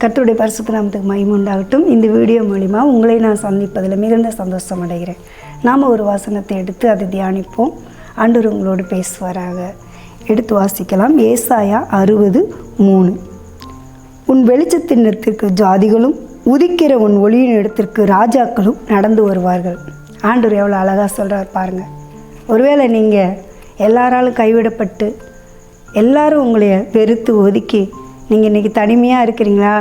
கர்த்தருடைய பரிசுத்த நாமத்துக்கு மகிமை உண்டாகட்டும். இந்த வீடியோ மூலிமா உங்களை நான் சந்திப்பதில் மிகுந்த சந்தோஷம் அடைகிறேன். நாம் ஒரு வசனத்தை எடுத்து அதை தியானிப்போம். ஆண்டவர் உங்களோடு பேசுவாராக. எடுத்து வாசிக்கலாம். ஏசாயா 60:3. உன் வெளிச்சத்தின் இடத்திற்கு ஜாதிகளும் உதிக்கிற உன் ஒளியின் இடத்திற்கு ராஜாக்களும் நடந்து வருவார்கள். ஆண்டவர் எவ்வளோ அழகாக சொல்கிறார் பாருங்கள். ஒருவேளை நீங்கள் எல்லாராலும் கைவிடப்பட்டு எல்லாரும் உங்களை வெறுத்து ஒதுக்கி நீங்கள் இன்றைக்கி தனிமையாக இருக்கிறீங்களா?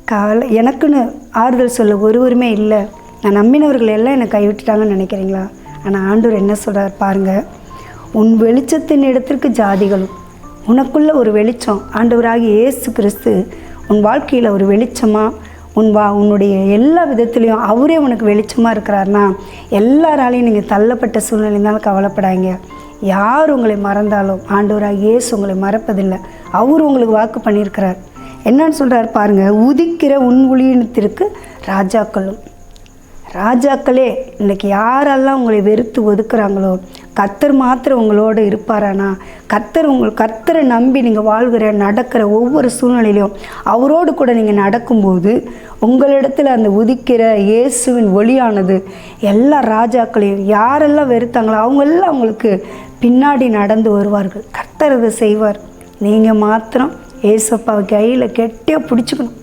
கவலை, எனக்குன்னு ஆறுதல் சொல்ல ஒருவருமே இல்லை, நான் நம்பினவர்கள் எல்லாம் என்னை கைவிட்டுட்டாங்கன்னு நினைக்கிறீங்களா? ஆனால் ஆண்டவர் என்ன சொல்கிறார் பாருங்கள். உன் வெளிச்சத்தின் இடத்திற்கு ஜாதிகளும், உனக்குள்ள ஒரு வெளிச்சம் ஆண்டவராகிய இயேசு கிறிஸ்து உன் வாழ்க்கையில் ஒரு வெளிச்சமாக உன்னுடைய எல்லா விதத்துலேயும் அவரே உனக்கு வெளிச்சமாக இருக்கிறார்னா எல்லாராலையும் நீங்கள் தள்ளப்பட்ட சூழ்நிலைந்தாலும் கவலைப்படாங்க. யார் உங்களை மறந்தாலும் ஆண்டவராக இயேசு உங்களை மறப்பதில்லை. அவர் உங்களுக்கு வாக்கு பண்ணியிருக்கிறார். என்னன்னு சொல்கிறார் பாருங்கள். உதிக்கிற உன் ஒளியினத்திற்கு ராஜாக்களே இன்றைக்கி யாரெல்லாம் உங்களை வெறுத்து ஒதுக்குறாங்களோ கர்த்தர் மாத்திரம் உங்களோடு இருப்பாரானா? கர்த்தரை நம்பி நீங்கள் வாழ்கிற நடக்கிற ஒவ்வொரு சூழ்நிலையிலும் அவரோடு கூட நீங்கள் நடக்கும்போது உங்களிடத்தில் அந்த உதிக்கிற இயேசுவின் ஒளியானது எல்லா ராஜாக்களையும் யாரெல்லாம் வெறுத்தாங்களோ அவங்களெல்லாம் அவங்களுக்கு பின்னாடி நடந்து வருவார்கள். கர்த்தர் அதை செய்வார். நீங்கள் மாத்திரம் ஏசப்பாவை கையில் கெட்டியாக பிடிச்சிக்கணும்.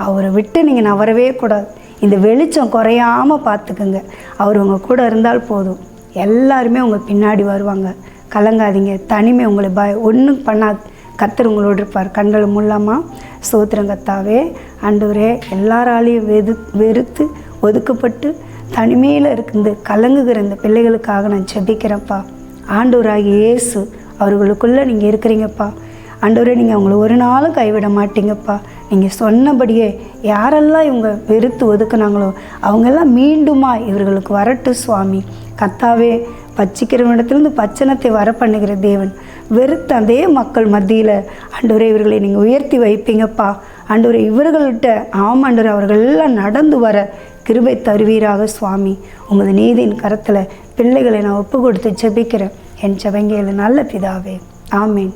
அவரை விட்டு நீங்கள் நவரவே கூடாது. இந்த வெளிச்சம் குறையாமல் பார்த்துக்குங்க. அவர் உங்கள் கூட இருந்தால் போதும், எல்லாருமே உங்கள் பின்னாடி வருவாங்க. கலங்காதீங்க. தனிமை உங்களை ஒன்றும் பண்ணாது. கர்த்தர் உங்களோடு இருப்பார். கண்களை முள்ளாமா ஸ்தோத்திரம் கர்த்தாவே. ஆண்டவரே, எல்லாராலையும் வெறுத்து ஒதுக்கப்பட்டு தனிமையில் இருந்து கலங்குகிற இந்த பிள்ளைகளுக்காக நான் ஜெபிக்கிறேன்ப்பா. ஆண்டவராகிய இயேசு அவர்களுக்குள்ளே நீங்கள் இருக்கிறீங்கப்பா. ஆண்டவரே, நீங்கள் அவங்கள ஒரு நாளும் கைவிட மாட்டீங்கப்பா. நீங்கள் சொன்னபடியே யாரெல்லாம் இவங்க வெறுத்து ஒதுக்குனாங்களோ அவங்கெல்லாம் மீண்டுமா இவர்களுக்கு வரட்டும் சுவாமி. கர்த்தாவே, பச்சிக்கிறவனிடத்துலேருந்து பச்சனத்தை வர பண்ணுகிற தேவன் வெறுத்த அதே மக்கள் மத்தியில் ஆண்டவரே இவர்களை நீங்கள் உயர்த்தி வைப்பீங்கப்பா. ஆண்டவரே, இவர்கள்ட்ட ஆமாண்டவர் அவர்கள் எல்லாம் நடந்து வர கிருபை தருவீராக சுவாமி. உமது நீதியின் கரத்தில் பிள்ளைகளை நான் ஒப்பு கொடுத்து ஜெபிக்கிறேன். என் ஜெபங்கேளு நல்ல பிதாவே. ஆமேன்.